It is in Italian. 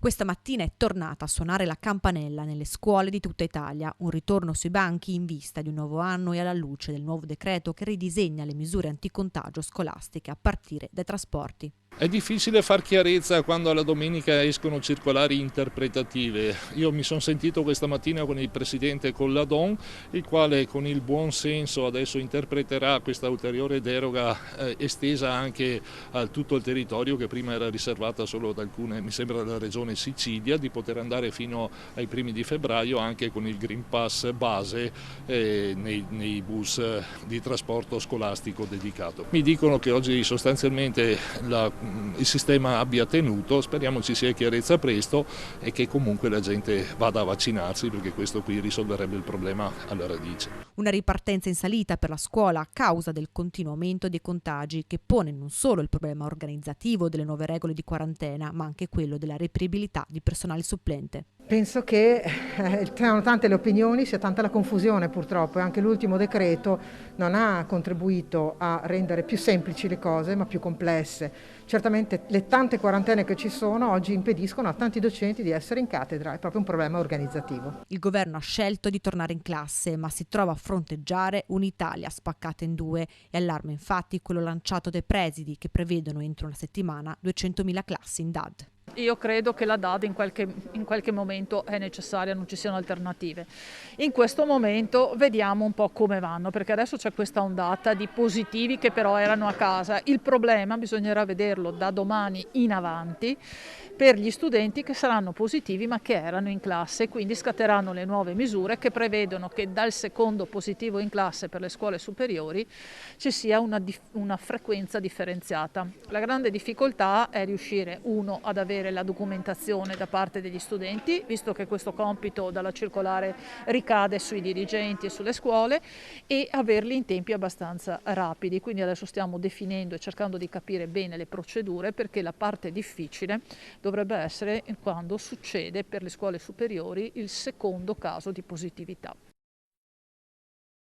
Questa mattina è tornata a suonare la campanella nelle scuole di tutta Italia, un ritorno sui banchi in vista di un nuovo anno e alla luce del nuovo decreto che ridisegna le misure anticontagio scolastiche a partire dai trasporti. È difficile far chiarezza quando alla domenica escono circolari interpretative. Io mi sono sentito questa mattina con il presidente Colladon, il quale con il buon senso adesso interpreterà questa ulteriore deroga estesa anche a tutto il territorio che prima era riservata solo ad alcune, mi sembra della regione Sicilia, di poter andare fino ai primi di febbraio anche con il Green Pass base nei bus di trasporto scolastico dedicato. Mi dicono che oggi sostanzialmente il sistema abbia tenuto, speriamo ci sia chiarezza presto e che comunque la gente vada a vaccinarsi, perché questo qui risolverebbe il problema alla radice. Una ripartenza in salita per la scuola a causa del continuo aumento dei contagi che pone non solo il problema organizzativo delle nuove regole di quarantena, ma anche quello della reperibilità di personale supplente. Penso che siano tante le opinioni, sia tanta la confusione purtroppo, e anche l'ultimo decreto non ha contribuito a rendere più semplici le cose ma più complesse. Certamente le tante quarantene che ci sono oggi impediscono a tanti docenti di essere in cattedra, è proprio un problema organizzativo. Il governo ha scelto di tornare in classe, ma si trova a fronteggiare un'Italia spaccata in due e allarme infatti quello lanciato dai presidi che prevedono entro una settimana 200.000 classi in DAD. Io credo che la DAD in qualche momento è necessaria, non ci siano alternative. In questo momento vediamo un po' come vanno, perché adesso c'è questa ondata di positivi che però erano a casa. Il problema bisognerà vederlo da domani in avanti per gli studenti che saranno positivi ma che erano in classe, quindi scatteranno le nuove misure che prevedono che dal secondo positivo in classe per le scuole superiori ci sia una frequenza differenziata. La grande difficoltà è riuscire, uno, ad avere la documentazione da parte degli studenti, visto che questo compito dalla circolare ricade sui dirigenti e sulle scuole, e averli in tempi abbastanza rapidi. Quindi adesso stiamo definendo e cercando di capire bene le procedure, perché la parte difficile dovrebbe essere quando succede per le scuole superiori il secondo caso di positività.